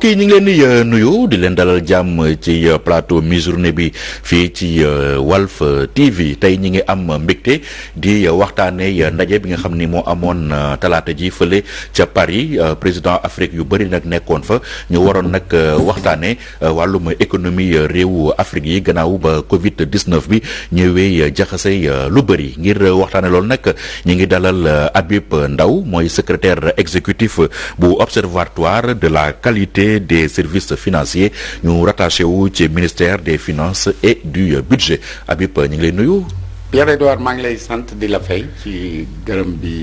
mbokk yi ñu ngi leen di nuyu di leen dalal jàmm ci plateau mi-journée bi fii ci Walf TV tey ñi ngi am mbégte di waxtaanee ndaje bi nga xam ni moo amoon talaata ji fële ca Paris président Afrique yu bëri nag nekkoon fa ñu waroon nag waxtaanee wàllum économie réewu Afrique yi gannaaw ba Covid 19 bi ñëwee jaxase lu bëri ngir waxtaanee loolu nag ñi ngi dalal Habib Ndaw mooy secrétaire exécutif bu observatoire de la qualité des services financiers ñu rattaché wu ci ministère des finances et du budget Habib ñu ngi lay nuyu. Pierre Edouard maa ngi lay sant di la fay ci gërëm bi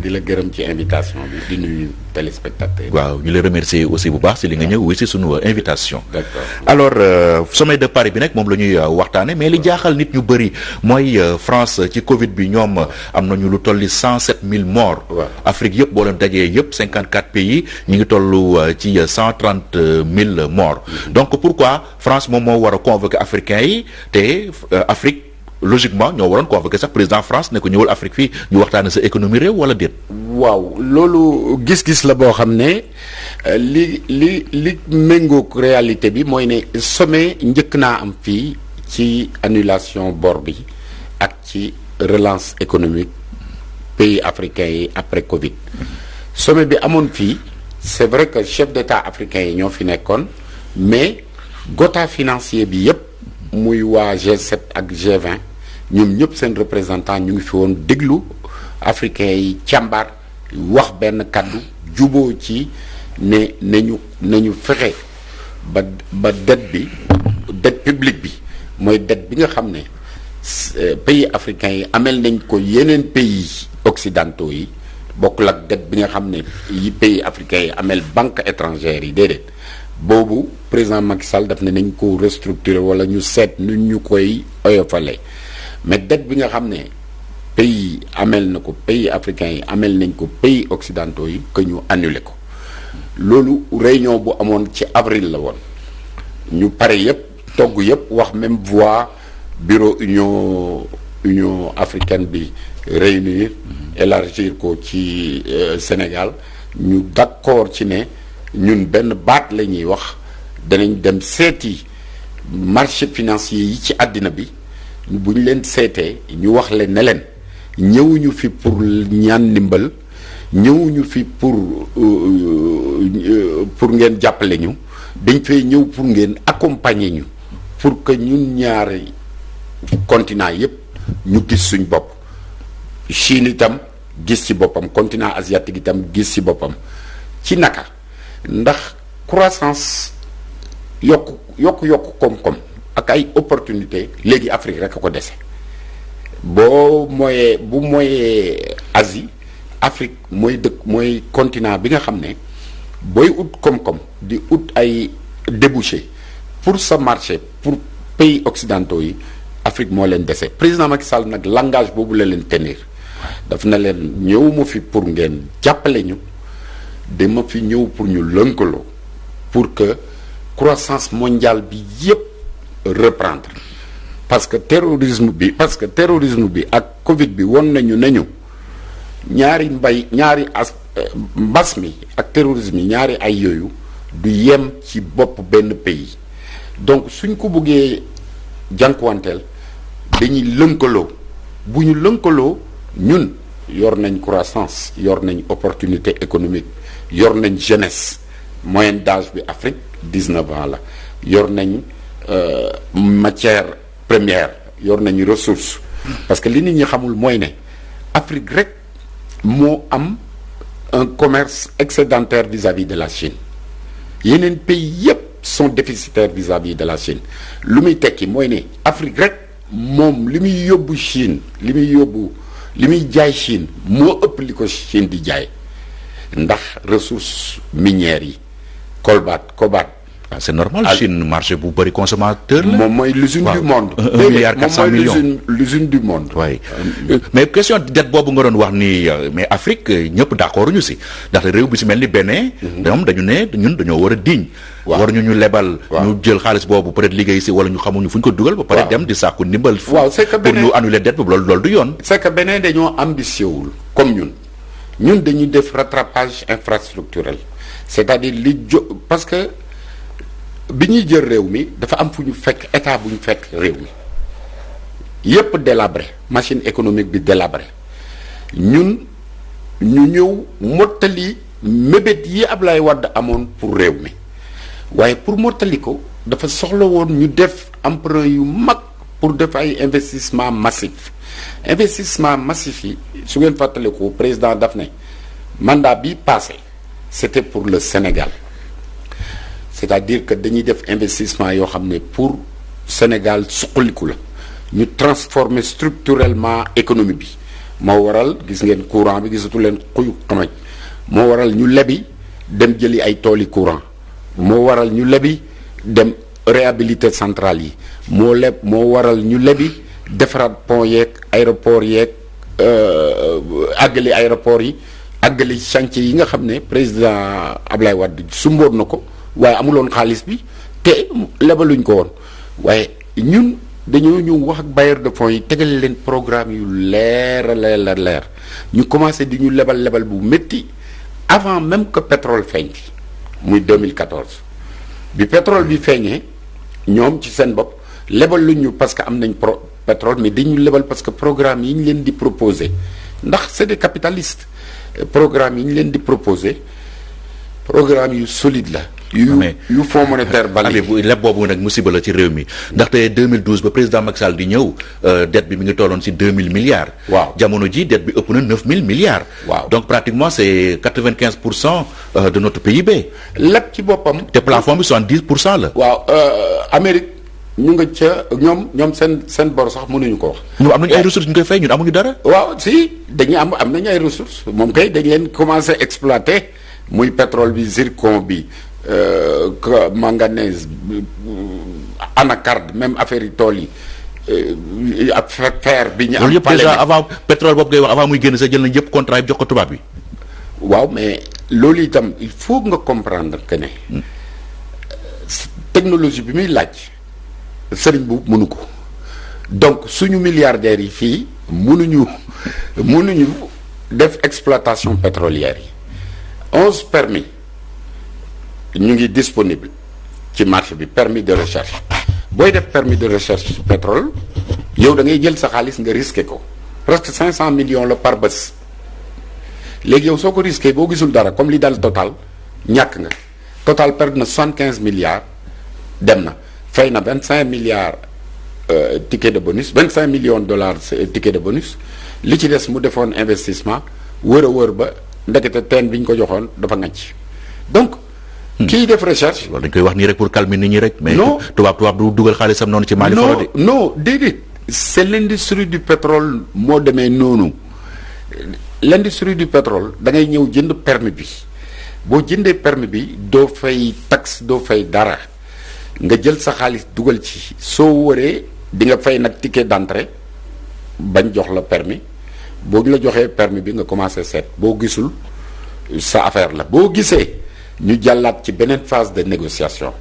di la gërëm ci invitation bi di nuyu téléspectateurs. waaw ñu lay remercier aussi bu baax si li nga ñëw si sunu invitation. d'accord alors sommet de Paris bi nag moom la ñuy waxtaane mais li jaaxal nit ñu bëri mooy France ci Covid bi ñoom am nañu lu tolli 107 000 morts. waaw Afrique yëpp boo leen dajee yëpp 54 pays ñu ngi toll ci 130 000 morts. donc pourquoi France moom moo war a convoquer africains yi te Afrique. logiquement ñoo waroon convoquer sax président France ne ko ñëwal Afrique fii ñu waxtaane sa économie réew wala déet. waaw loolu gis-gis la boo xam ne li méngoog réalité bi mooy ne sommet njëkk naa am fii ci annulation bor bi ak ci relance économique pays africains yi après Covid. sommet bi amoon fii c'est vrai que chef d'État africains yi ñoo fi nekkoon mais gotha financier bi yépp muy waa G7 ak G20 ñoom ñëpp seen représentant ñu ngi fi woon déglu africains yi càmbar wax benn kaddu juboo ci ne nañu fexe ba dette publique bi mooy dette bi nga xam ne pays africains yi amel nañ ko yeneen pays occidentaux yi bokkul ak dette bi nga xam ne yi pays africains yi amel banque étrangère yi déedéet boobu président Macky Sall daf ne nañ ko restructurer wala ñu seet nu ñu koy oyofale mais dette bi nga xam ne pays amel na ko pays africains yi amel nañ ko pays occidentaux yi que ñu annuler ko loolu réunion bu amoon ci avril la woon ñu pare yépp togg yépp wax même voix bureau union africaine bi réunir élargir ko ci Sénégal ñu d'accord ci ne ñun benn baat la ñuy wax danañ dem seeti marché financier yi ci àddina bi bu ñu leen seetee ñu wax leen ne leen ñëwuñu fi pour ñaan ndimbal ñëwuñu fi pour ngeen jàppale ñu dañ fay ñëw pour ngeen accompagner ñu pour que ñun ñaari continent yépp ñu gis suñ bopp Chine itam gis ci boppam continent asiatique itam gis ci boppam ci naka ndax croissance yokku koom-koom ak ay opportunité léegi Afrique rek a ko dese bu mooyee Asie Afrique mooy continent bi nga xam ne booy ut koom-koom di ut ay débouché pour sa marché pour pays occidentaux yi Afrique moo leen dese président Macky Sall nag langage boobu la leen tenir daf na leen ñëwuma fi pour ngeen jàppale ñu dama fi ñëw pour ñu lënkaloo pour que croissance mondiale bi yépp reprendre parce que terrorisme bi ak Covid bi won nañu mbas mi ak terrorisme yi ñaari ay yooyu du yem ci bopp benn pays donc suñ ko bëggee jànkuwanteel dañuy lënkaloo bu ñu lënkaloo ñun yor nañ croissance yor nañ opportunité économique yor nañ jeunesse moyenne d'âge bi Afrique 19 ans la yor nañ matière première yor nañ ressource parce que li nit ñi xamul mooy ne Afrique rek moo am un commerce excédentaire vis-à-vis de la Chine yeneen pays yépp sont déficitaires vis-à-vis de la Chine lu muy tekki mooy ne Afrique rek moom li muy yóbbu Chine li muy jaay Chine moo ëpp li ko Chine di jaay ndax ressources minières yi cobalt ah c'est normal Chine marché bu bëri consommateur la. moom mooy l'usine du monde. 1 milliard 400 millions l'usine du monde. waaye mais question dette boobu nga doon wax ni mais Afrique ñëpp d'accord ñu si ndaxte réew bi si mel ni Bénin. ñoom dañu ne ñun dañoo war a diñ. war ñu lebal. ñu jël xaalis boobu peut-être liggéey si wala ñu xamuñu fu ñu ko dugal. ba pare dem di sàkku ndimbal. c'est que pour ñu annuler dette boobu loolu du yoon. c'est que Bénin dañoo ambitieux wul comme ñun dañuy def rattrapage infrastructurel c'est-à-dire parce que bi ñuy jël réew mi dafa am fu ñu fekk état bu ñu fekk réew mi yépp délabré machine économique bi délabré ñun ñu ñëw mottali mébét yi Ablaye Wade amoon pour réew mi waaye pour mottali ko dafa soxla woon ñu def emprunt yu mag pour def ay investissement massif yi su ngeen fàttaliku président daf ne mandat bi passé c'était pour le Sénégal c'est-à-dire que dañuy def investissement yoo xam ne pour Sénégal suqaliku la ñu transformer structurellement économie bi moo waral gis ngeen courant bi gisatu leen xuyu xamaj moo waral ñu lebi dem jëli ay tooli courant moo waral ñu lebi dem réhabiliter centrale yi moo waral ñu lebi defaraat pont yeeg aéroport yeeg àggali aéroport yi àggali chantier yi nga xam ne président Ablaye Wade sumboon na ko waaye amuloon xaalis bi te lebaluñ ko woon waaye ñun dañoo ñëw wax ak bailleur de fonds yi tegale leen programme yu leer ñu commencé di ñu lebal bu métti avant même que pétrole feeñ fi muy 2014 bi pétrole bi feeñee ñoom ci seen bopp lebal lu ñu parce que am nañ pétrole mais dañu lebal parce que programme yi ñu leen di proposer ndax c'est des capitalistes programme yi ñu leen di proposer programme yu solide la yu fonds monétaire bali bu leb boobu nag musiba la ci réew mi ndaxte 2012 ba président Macky Sall di ñëw dette bi mi ngi tolloon ci 2000 milliards waaw jamono ji dette bi ëpp na 9000 milliards waaw donc pratiquement c'est 95% de notre PIB leb ci boppam te plafond bi 70% la waaw Amérique ñu nga ca ñoom seen bor sax mënuñu ko wax ñun am nañu ay ressources ñu koy fay ñun amuñu dara waaw si dañuy am nañu ay ressources moom kay dañ leen commencé exploiter muy pétrole bi zircon bi manganèse anacarde même affaire yi tool yi ak fer bi ñu am. loolu yëpp déjà avant pétrole boobu ngay wax avant muy génn sa jël nañ yëpp contrat yi jox ko tubaab bi. waaw mais loolu itam il faut nga comprendre que ne technologie bi muy laaj sëriñ bu mënu ko donc suñu milliardaires yi fii mënuñu def exploitation pétrolière yi 11 permis ñu ngi disponible ci marché bi permis de recherche booy def permis de recherche ci pétrole yow da ngay jël sa xaalis nga risqué ko presque 500 millions la par bés léegi yow soo ko risqué boo gisul dara comme li dal Total ñàkk nga Total perdre na 75 milliards dem na fay na 25 milliards ticket de bonus 25 millions de dollars ticket de bonus li ci des mu defoon investissement wër a wër ba ndekete teen bi ñu ko joxoon dafa ngacc donc kii def recherche. loolu dañ koy wax nii rek pour calmer nit ñi rek. mais non tubaab du dugal xaalisam noonu ci Mali. non déedéet c'est l'industrie du pétrole moo demee noonu l'industrie du pétrole da ngay ñëw jënd permis bi boo jëndee permis bi doo fay taxe doo fay dara nga jël sa xaalis dugal ci soo wëree di nga fay nag ticket d'entrée bañ jox la permis boo ñu la joxee permis bi nga commencé seet boo gisul sa affaire la boo gisee. ñu jàllaat ci beneen phase de négociation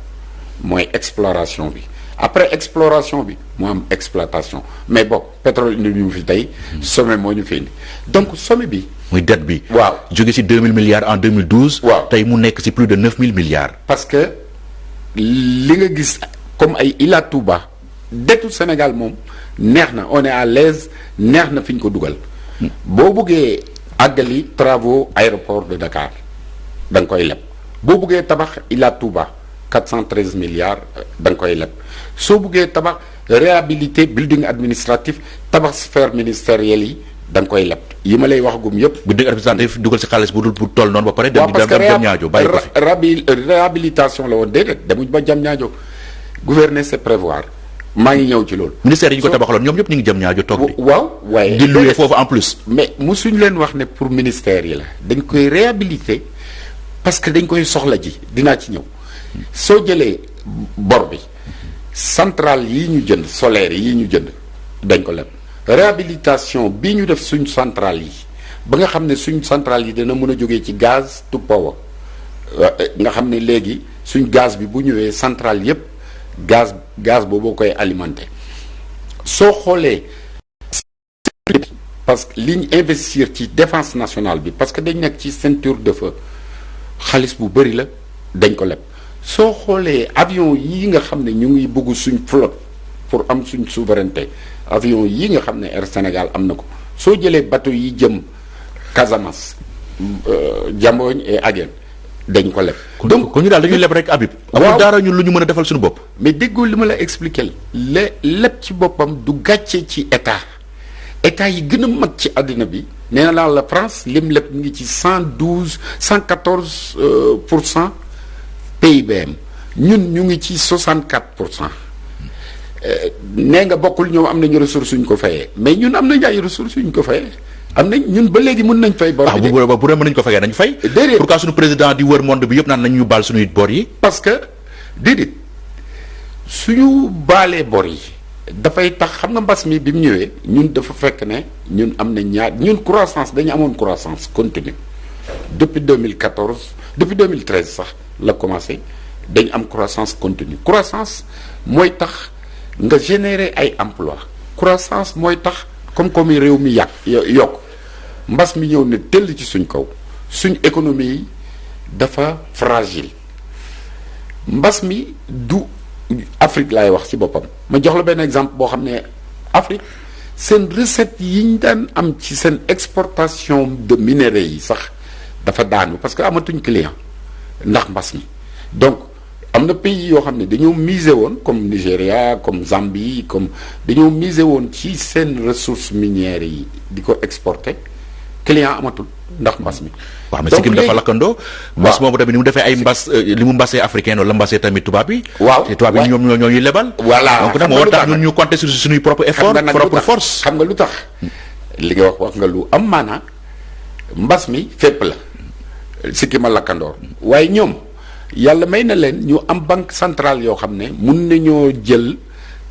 mooy exploration bi après exploration bi mu am exploitation mais bon pétrole indi ñu fi tey sommet moo ñu fi indi donc sommet bi. muy dette bi. waaw jóge ci 2000 milliards en 2012. waaw tey mu nekk ci plus de 9000 milliards. parce que li nga gis comme ay Ila Touba dettu Sénégal moom neex na on est à l'aise neex na fi ñu ko dugal. boo buggee àggali travaux aéroport de Dakar da nga koy leb. boo buggee tabax Ila Touba 413 milliards da nga koy leb soo buggee tabax réhabilité building administratif tabax sphère ministérielle yi da nga koy leb yi ma lay wax gum yëpp. building administratif dugal ci xaalis bu dul bu toll noonu ba pare. waaw parce que dem ñaajo bàyyi ko fi réhabilitation la woon déedéet demuñ ba jam ñaajo gouverner c'est prévoir maa ngi ñëw ci loolu. ministère yi ñu ko tabaxaloon ñoom ñëpp ñu ngi jëm ñaajo toog di. waaw waaye di louer foofu en plus. mais musuñu leen wax ne pour ministère yi la dañ koy réhabiliter. parce que dañ koy soxla ji dinaa ci ñëw soo jëlee bor bi centrale yi ñu jënd solaire yi ñu jënd dañ ko leb réhabilitation bi ñu def suñ centrale yi ba nga xam ne suñ centrale yi dina mën a jógee ci gaz to power nga xam ne léegi suñ gaz bi bu ñëwee centrale yépp gaz boobu koy alimenter soo xoolee parce que li ñu investir ci défense nationale bi parce que dañ nekk ci ceinture de feu xaalis bu bëri la dañ ko leb soo xoolee avion yi nga xam ne ñu ngi bëgg suñ flotte pour am suñ souveraineté avion yi nga xam ne Air Sénégal am na ko soo jëlee bateau yi jëm Casamance Diambogne et Aguène dañ ko leb. donc kon ñu daal dañuy leb rek Habib. amul dara ñun lu ñu mën a defal suñu bopp. mais déggoo li ma la expliquer leb ci boppam du gàcce ci état yi gën a mag ci àddina bi nee na la France lim leb ngi ci 114% PIBM ñun ñu ngi ci 64%. nee nga bokkul ñoom am nañu ressource suñ ko fayee mais ñun am nañ ay ressources suñ ko fayee am nañ ñun ba léegi mën nañ fay bor bi bu dee mën nañ ko fayee nañ fay. déedéet pourquoi suñu président di wër monde bi yëpp naan nañ ñu baal suñuy bor yi. parce que déedéet suñu baalee bor yi dafay tax xam nga mbas mi bi mu ñëwee ñun dafa fekk ne ñun am na ñun croissance dañu amoon croissance continue depuis 2013 sax la commencé dañu am croissance continue croissance mooy tax nga générer ay emploi croissance mooy tax comme yi réew mi yokk mbas mi ñëw ne tëll ci suñ kaw suñ économie yi dafa fragile mbas mi du Afrique laay wax ci boppam ma jox la benn exemple boo xam ne Afrique seen recette yi ñu daan am ci seen exportation de minerais yi sax dafa daanu parce que amatuñ client ndax mbas mi donc am na pays yoo xam ne dañoo miser woon comme Nigéria comme Zambie comme dañoo miser woon ci seen ressources minières yi di ko exporter client amatul ndax mbas mi. waaw mais Sikkim dafa lakkandoo. mbas moomu tamit ni mu defee ay mbas li mu mbasee africain noonu la mbasee tamit tubaab yi. waaw te tubaab yi ñoom ñoo ñuy lebal. voilà donc nag moo war tax ñun ñu compter sur suñuy propre effort propre force. xam nga lu tax li nga wax nga lu am maanaa mbas mi fépp la Sikkim a lakkandoor waaye ñoom yàlla may na leen ñu am banque centrale yoo xam ne mun nañoo jël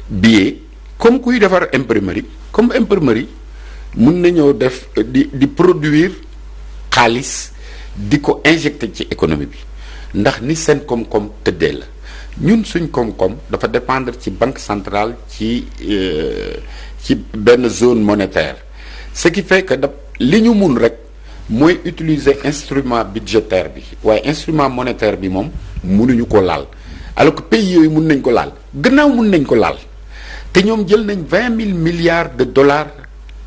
billet comme kuy defar imprimerie comme imprimerie mun nañoo def di produire xaalis di ko injecter ci économie bi ndax ni seen koom-koom tëddee la ñun suñ koom-koom dafa dépendre ci banque centrale ci benn zone monétaire ce qui fait que li ñu mun rek mooy utiliser instrument budgétaire bi waaye instrument monétaire bi moom munuñu ko laal alors que pays yooyu mun nañ ko laal gannaaw mun nañ ko laal te ñoom jël nañ 20 000 milliards de dollars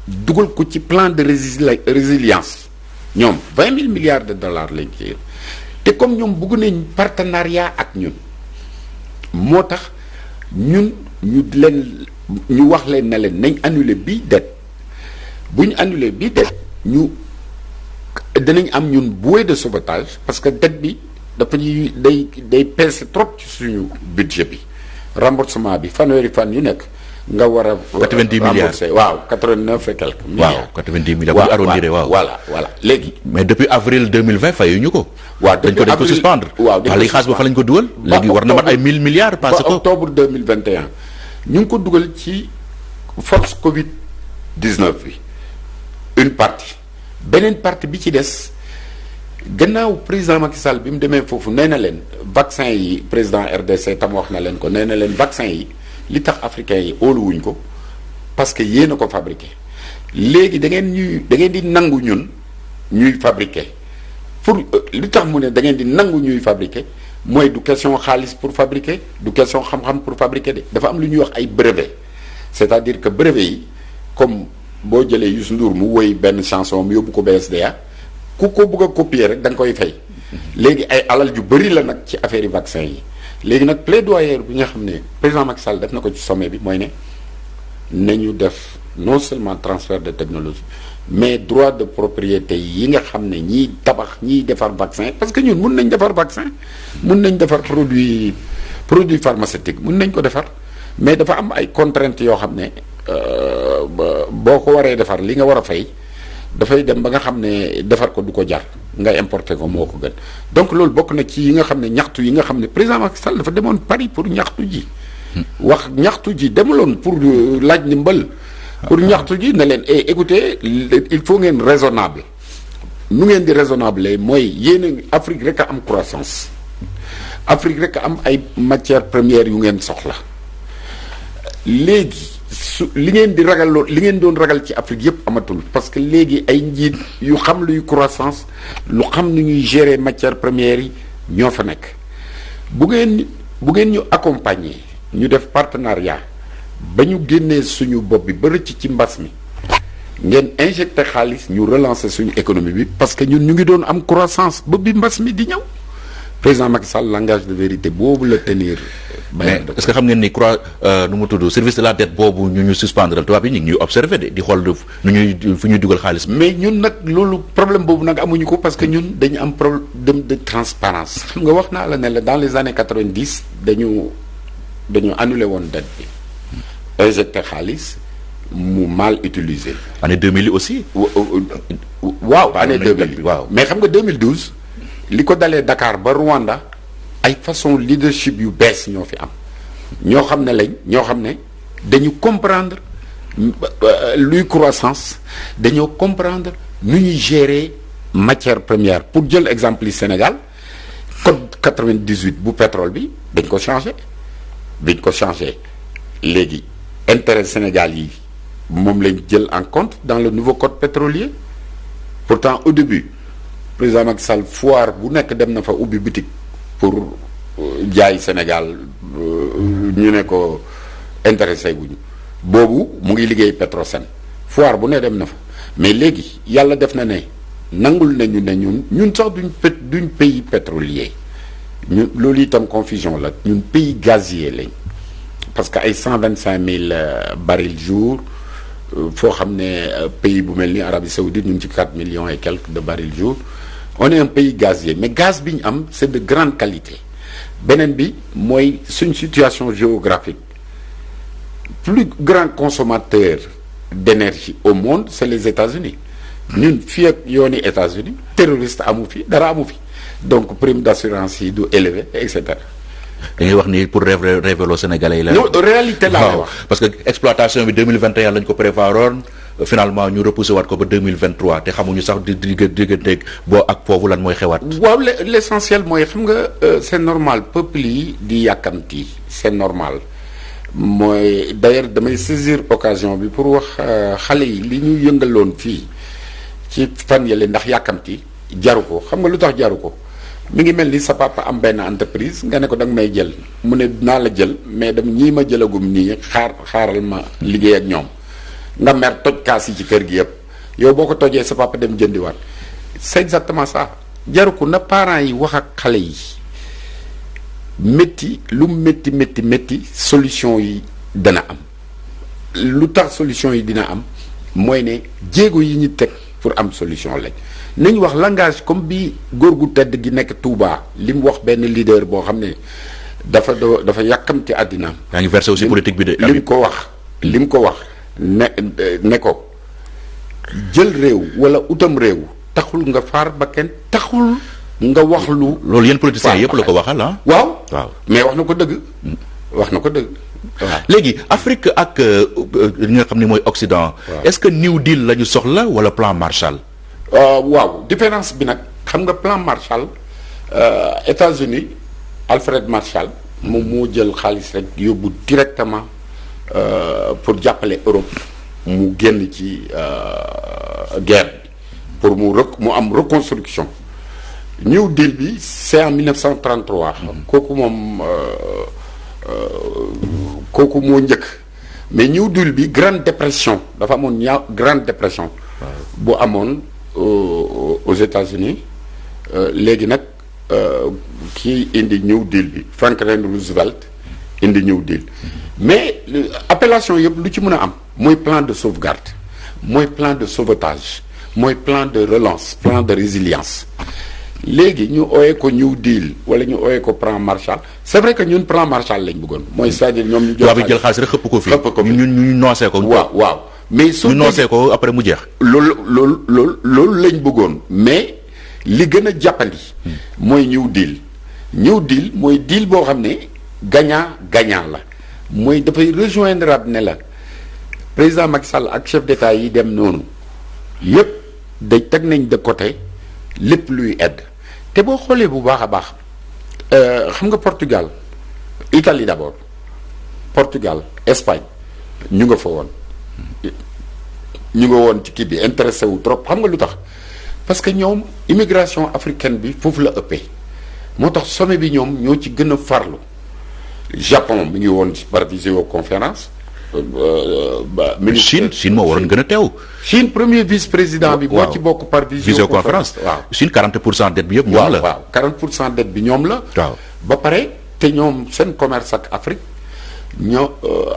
dugal ko ci plan de résilience ñoom 20 000 milliards de dollars lañ ci te comme ñoom bëgg nañ partenariat ak ñun moo tax ñu wax leen ne leen nañ annuler bii dette bu ñu annuler bii dette ñu danañ am ñun bouée de sauvetage parce que dette bi dafa ñuy day peese trop ci suñu budget bi remboursement bi fanweeri fan yu nekk nga war a 90 milliards waaw 89 et quelques milliards. waaw 90 milliards bu ñu arrondir waaw voilà léegi. mais depuis avril 2020 fayuñu ko. waaw dañ ko suspendre. waaw dañ ko léegi xaalis ba fa lañ ko dugal. léegi war na mat ay 1000 milliards. parce que octobre 2021 ñu ngi ko dugal ci force Covid 19 bi une partie beneen partie bi ci des gannaaw président Macky Sall bi mu demee foofu nee na leen vaccin yi président RDC tam wax na leen ko nee na leen vaccin yi. li tax africains yi óoluwuñ ko parce que yéen a ko fabriqué léegi da ngeen di nangu ñun ñuy fabriqué pour li tax mu ne da ngeen di nangu ñuy fabriqué mooy du question xaalis pour fabriquer du question xam-xam pour fabriquer de dafa am lu ñuy wax ay brevet c'est-à-dire que brevet yi comme boo jëlee Youssou Ndour mu woy benn chanson mu yóbbu ko BSDA ku ko bëgg a copier rek da nga koy fay léegi ay alal ju bëri la nag ci affaire yi vaccin yi léegi nag plaidoyer bi nga xam ne président Macky Sall def na ko ci sommet bi mooy ne nañu def non seulement transfert de technologie mais droit de propriété yi nga xam ne ñiy tabax ñiy defar vaccin parce que ñun mun nañ defar vaccin mun nañ defar produit pharmaceutique mun nañ ko defar mais dafa am ay contraintes yoo xam ne boo ko waree defar li nga war a fay dafay dem ba nga xam ne defar ko du ko jar nga importer ko moo ko gën donc loolu bokk na ci yi nga xam ne ñaxtu yi nga xam ne président Macky Sall dafa demoon Paris pour ñaxtu ji wax ñaxtu ji demuloon pour laaj ndimbal pour ñaxtu ji ne leen écoutez il faut ngeen raisonnable nu ngeen di raisonnable mooy yéen Afrique rek a am croissance Afrique rek a am ay matières premières yu ngeen soxla léegi li ngeen di ragal li ngeen doon ragal ci Afrique yëpp amatul parce que léegi ay njiit yu xam luy croissance lu xam nu ñuy gérer matières premières yi ñoo fa nekk bu ngeen ñu accompagner ñu def partenariat ba ñu génnee suñu bopp bi ba rëcc ci mbas mi ngeen injecté xaalis ñu relancer suñu économie bi parce que ñun ñu ngi doon am croissance ba bi mbas mi di ñëw président Macky Sall langage de vérité boobu la tenir. mais est-ce que xam ngeen ni nu mu tudd service de la dette boobu ñu suspendre tubaab yi ñu ngi ñuy observé de di xool nu ñuy fu ñuy dugal xaalis. mais ñun nag loolu problème boobu nag amuñu ko parce que ñun dañu am problème de transparence xam nga wax naa la ne la dans les années 90 dañu annulé woon dette bi injecté xaalis mu mal utilisé. année 2000 aussi. waaw année 2000 waaw mais xam nga 2012 li ko dalee Dakar ba Rwanda ay façon leadership yu bees ñoo fi am ñoo xam ne dañu comprendre luy croissance dañoo comprendre nu ñuy gérer matière première pour jël exemple yi Sénégal code 98 bu pétrole bi dañ ko changé léegi intérêt Sénégal yi moom lañ jël en compte dans le nouveau code pétrolier pourtant au début président Macky Sall foire bu nekk dem na fa ubbi boutique pour jaay Sénégal ñu ne ko intéressé wuñu boobu mu ngi liggéey Petrosen foire bu ne dem na fa mais léegi yàlla def na ne nangul nañu ne ñun sax duñ pays pétrolier ñun loolu itam confusion la ñun pays gazier lañ parce que ay 125 000 barils jour foo xam ne pays bu mel ni Arabie Saoudite ñu ngi ci 4 millions et quelques de barils jour on est un pays gazier mais gaz bi ñu am c'est de grande qualité beneen bi mooy suñ situation géographique plus grand consommateur d'énergie au monde c'est les États-Unis ñun fii ak yooni États-Unis terroriste amu fi dara amu fi donc prime d'assurance yi du élevé et cetera. da ngay wax ni pour révélo Sénégalais yi la. non réalité laa wax parce que exploitation bi 2021 lañ ko prévoiroon finalement ñu repoussé waat ko ba 2023 te xamuñu sax digganteeg boo ak foofu lan mooy xewaat. waaw l'essentiel mooy xam nga c'est normal peuple yi di yàkkamti c'est normal mooy d'ailleurs damay saisir occasion bi pour wax xale yi li ñu yëngaloon fii ci fan yële ndax yàkkamti jaru ko xam nga lu tax jaru ko mi ngi mel ni sa papa am benn entreprise nga ne ko da nga may jël mu ne dinaa la jël mais dem ñii ma jëlagum nii xaaral ma liggéey ak ñoom nga mer toj kaas yi ci kër gi yëpp yow boo ko tojee sa papa dem jëndiwaat c'est exactement ça jaru ko na parents yi wax ak xale yi lu métti solution yi dana am lu tax solution yi dina am mooy ne jéego yi ñu teg pour am solution lañ nañu wax langage comme bi góor gu tedd gi nekk Touba li mu wax benn leader boo xam ne dafa yàkkamti àddina. yaa ngi versé aussi politique bi de. li mu ko wax ne ko jël réew wala utam réew taxul nga faar ba kenn taxul nga wax lu. loolu yéen politiciens yëpp la ko waxal ah. waaw mais wax na ko dëgg. waaw léegi Afrique ak li nga xam ne mooy Occident. est-ce que New Deal la ñu soxla wala plan Marshall. waaw différence bi nag xam nga plan Marshall États-Unis Alfred Marshall moom moo jël xaalis rek yóbbu directement pour jàppale Europe mu génn ci guerre bi pour mu am reconstruction New Deal bi c'est en 1933 kooku moom kooku moo njëkk mais New Deal bi Grande Dépression dafa amoon Grande Dépression bu amoon aux États-Unis léegi nag kii indi New Deal bi Franklin Roosevelt indi New Deal mais appellation yëpp lu ci mën a am mooy plan de sauvegarde mooy plan de sauvetage mooy plan de relance plan de résilience léegi ñu ooyee ko New Deal wala ñu ooyee ko plan Marshall c'est vrai que ñun plan Marshall lañ bëggoon mooy c'est-à-dire ñoom ñu jël xaalis rek xëpp ko fii ñu noosee ko. waaw mais su ñu noosee ko après mu jeex. loolu lañ bëggoon mais li gën a jàppandi. mooy New Deal mooy deal boo xam ne gagnant la mooy dafay rejoindre ab ne la président Macky Sall ak chef d'État yi dem noonu yépp day teg nañ de côté lépp luy aide te boo xoolee bu baax a baax xam nga Portugal Italie d'abord Portugal Espagne ñu nga fa woon ñu nga woon ci kii bi intéressé wu trop xam nga lu tax parce que ñoom immigration africaine bi foofu la ëppee moo tax sommet bi ñoom ñoo ci gën a farlu Japon mi ngi woon par visioconférence. Chine moo waroon gën a teew. Chine premier vice-président bi. moo ci bokk par visioconférence. waaw Chine 40% dette bi yëpp ñoom la. waaw 40% dette bi ñoom la. waaw ba pare te ñoom seen commerce ak Afrique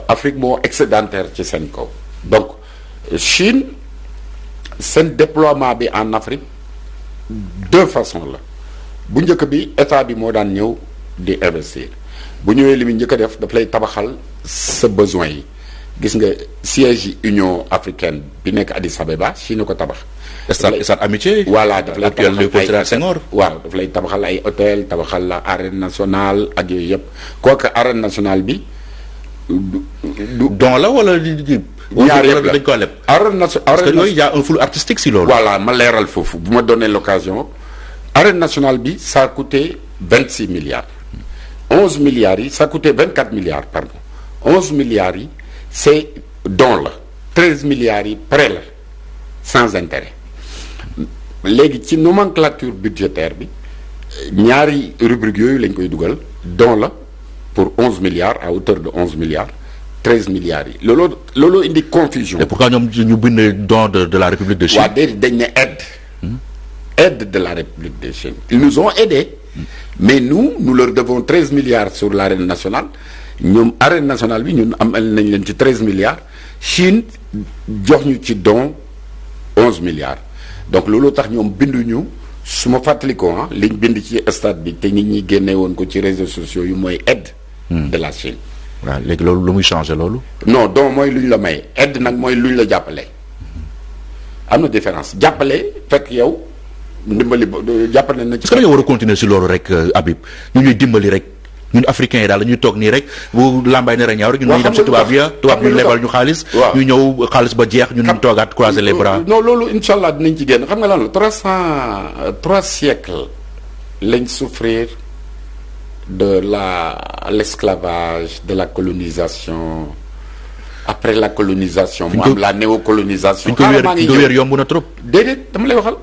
Afrique moo excédentaire ci seen kaw donc Chine seen déploiement bi en Afrique deux façons la bu njëkk bi état bi moo daan ñëw di investir bu ñëwee li mu njëkk a def daf lay tabaxal sa besoin yi gis nga siège yi Union africaine bi nekk Addis Abeba Chine ko tabax. stade amitié. voilà daf lay actuel Léopold Sédar Senghor. waaw daf lay tabaxal ay hôtel tabaxal la arène nationale ak yooyu yëpp quoique arène nationale bi du don la wala ñaar yëpp la dañ ko leb. arène parce que yooyu y a un flou artistique si loolu. voilà ma leeral foofu bu ma donné l'occasion arène nationale bi ça a coûté 26 milliards 11 milliards yi ça a coûté 24 milliards pardon 11 milliards yi c'est don la 13 milliards yi prêt la sans intérêt léegi ci nomenclature budgétaire bi ñaari rubrique yooyu lañ koy dugal don la pour 11 milliards à hauteur de 11 milliards 13 milliards yi looloo indi confusion. et pourquoi ñoom ñu bind don de la République de Chine. waaw déedéet dañ ne aide de la République de Chine ils nous ont aidés mais nous leur devons 13 milliards sur l'arène nationale ñoom arène nationale bi ñun amal nañ leen ci 13 milliards Chine jox ñu ci don 11 milliards donc looloo tax ñoom binduñu su ma fàttalikoo liñ bind ci stade bi te nit ñi génne woon ko ci réseaux sociaux yu mooy aide de la Chine. waaw léegi loolu lu muy changer loolu. non don mooy lu ñu la may aide nag mooy lu ñu la jàppale am na différence jàppale fekk yow ndimbali jàppale na ci. est-ce que dañoo war a continuer si loolu rek Habib ñu ñuy dimbali rek ñun africains yi daal dañuy toog nii rek bu lambay ne rek ñaaw rek ñun ñuy dem si tubaab ñu lebal ñu xaalis. ñu ñëw xaalis ba jeex ñun ñu toogaat croiser les bras. non loolu incha allah dinañ ci génn xam nga lan la 3 siècles lañ souffrir de l'esclavage de la colonisation après la colonisation. mu am la néocolonisation. maa ngi wéer yomb na trop. déedéet dama lay waxal.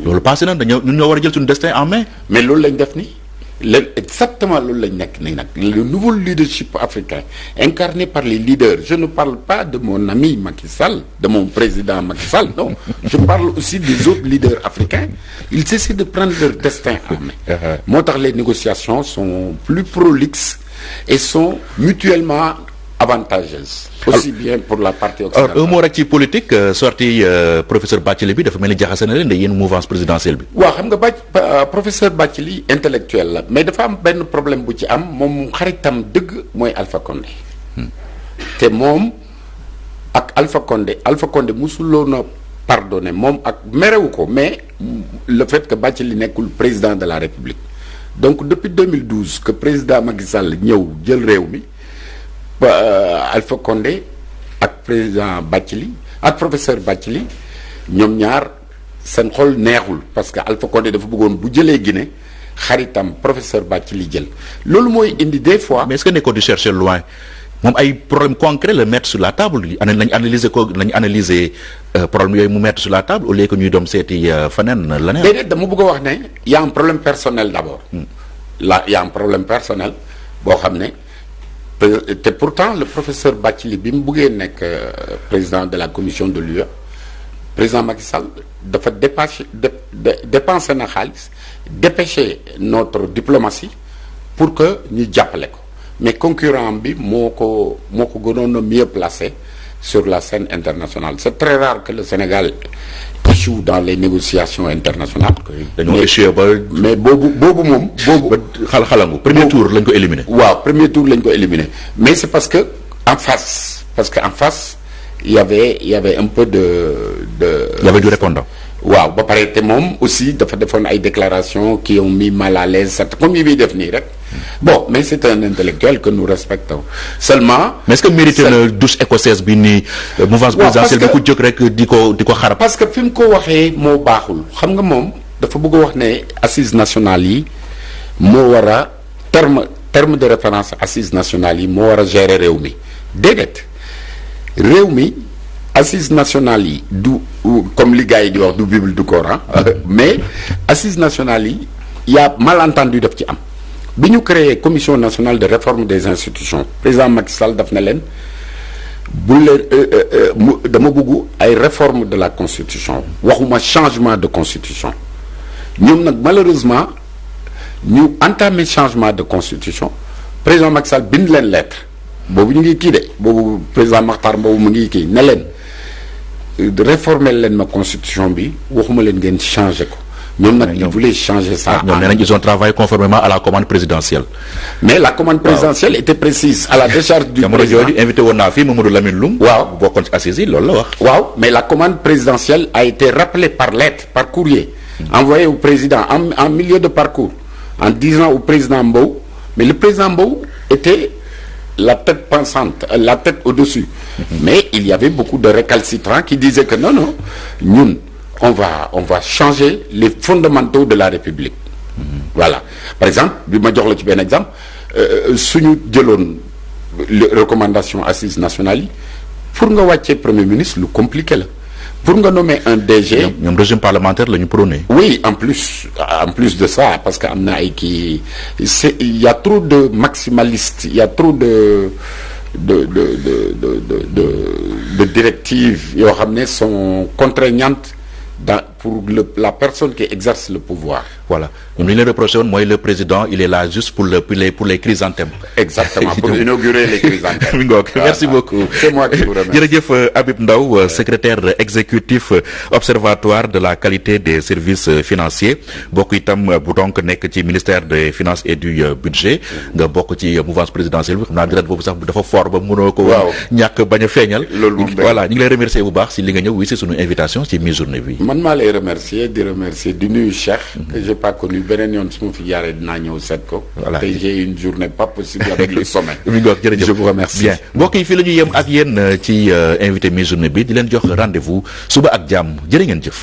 loolu passé na ñun ñoo war a jël suñu destin en main. mais loolu lañ def ni exactement loolu lañ nekk nii nag le nouveau leadership africain incarné par les leaders je ne parle pas de mon ami Macky Sall de mon président Macky Sall non je parle aussi des autres leaders africains ils essaient de prendre leur destin en main moo tax les négociations sont plus prolixes et sont mutuellement avantageuses aussi bien pour la partie occidentale. alors un mot rek ci politique sorti professeur Bathily bi dafa mel ni jaxase na leen de yéen mouvance présidentielle bi. waaw xam nga professeur Bathily intellectuel la mais dafa am benn problème bu ci am moom xaritam dëgg mooy Alpha Condé. te moom ak Alpha Condé musuloon a pardonné moom ak merewu ko mais le fait que Bathily nekkul président de la République donc depuis 2012 que président Macky Sall ñëw jël réew mi. Alpha Condé ak président Bathily ak professeur Bathily ñoom ñaar seen xol neexul parce que Alpha Condé dafa bëggoon bu jëlee Guinée xaritam professeur Bathily jël loolu mooy indi des fois. mais est-ce que nekkoo di chercher loin moom ay problème concret la mettre sur la table yi nañ analyser problème yooyu mu mettre sur la table au lieu que ñuy doom seeti feneen leneen. déedéet dama bëgg a wax ne y a un problème personnel d'abord. là y a un problème personnel boo xam ne. te pourtant le professeur Bathily bi mu buggee nekk président de la commission de l'UE président Macky Sall dafa dépensé na xaalis dépêché notre diplomatie pour que ñu jàppale ko mais concurrent bi moo ko gënoon a mieux placé sur la scène internationale c'est très rare que le Sénégal échoue dans les négociations internationales. dañoo échoué ba. mais boobu moom. ba xalangu premier tour lañ ko éliminé. waaw premier tour lañ ko éliminé mais c'est parce que en face il y avait un peu il y avait du répondant. waaw ba pare te moom aussi dafa defoon ay déclarations qui ont mis mal à l'aise comme yi muy def nii rek bon mais c'est un intellectuel que nous respectons seulement. mais est-ce que mérité na douche écossaise bi nii. mouvance présidentielle bi ko jóg rek di ko xarab. parce que fi mu ko waxee moo baaxul xam nga moom dafa bëgg a wax ne assises nationales yi moo war a terme de référence assises nationales yi moo war a gérer réew mi déedéet réew mi assises nationales yi du comme li gars yi di wax du Bible du Coran mais assises nationales yi y a malentendu daf ci am bi ñu créé commission nationale de réforme des institutions président Macky Sall daf na leen bu leen dama bëgg ay réforme de la constitution waxuma changement de constitution ñoom nag malheureusement ñu entamé changement de constitution président Macky Sall bind leen lettre boobu ñu ngi kii de boobu président Makhtar Mbow mu ngi kii ne leen réformer leen ma constitution bi waxuma leen ngeen changer ko ñoom nag ils voulaient changer ça. ñoom nee nañ ils ont travaillé conformément à la commande présidentielle. mais la commande présidentielle était précise à la décharge du jamono président jooju invité woon naa fii Mamadou Lamine Loum. waaw bokkoon ci assises yi loolu la wax. waaw mais la commande présidentielle a été rappelée par lettre par courrier envoyé au président en milieu de parcours en disant au président Mbow mais le président Mbow était la tête pensante la tête au-dessus mais il y avait beaucoup de récalcitrants qui disaient que non ñun on va changer les fondamentaux de la République voilà par exemple bi ma jox la ci benn exemple suñu jëloon recommandation assises nationales yi pour nga wàccee premier ministre lu compliqué la pour nga nommer un DG. ñoom régime parlementaire la ñu prôné. oui en plus de ça parce que am na ay kii il y a trop de maximalistes il y a trop de directives yoo xam ne sont contraignantes pour la personne qui exerce le pouvoir. voilà ñun li ñu leen reproché woon mooy le président il est là juste pour les chrysanthèmes. exactement pour inaugurer les chrysanthèmes. mi ngoog merci beaucoup. c'est moi qui vous remercie. jërëjëf Habib Ndao secrétaire exécutif observatoire de la qualité des services financiers bokk itam bu donc nekk ci ministère des finances et du budget nga bokk ci mouvance présidentielle bi xam naa direct boobu sax dafa fort ba mënoo ko. waaw ñàkk bañ a feeñal. loolu moom voilà ñu ngi lay remercier bu baax si li nga ñëw wi si sunu invitation ci mi-journée bi. man maa lay remercier di nuyu Cheikh. que j'ai pas connu beneen yoon su ma fi jaaree dinaa ñëw seet ko. voilà tey j'ai une journée pas possible avec le sommet. mi ngoog jërëjëf je vous remercie. bien mbokk yi fii la ñu yem ak yéen ci invité mi-journée bi di leen jox rendez-vous suba ak jàmm jërë ngeen jëf.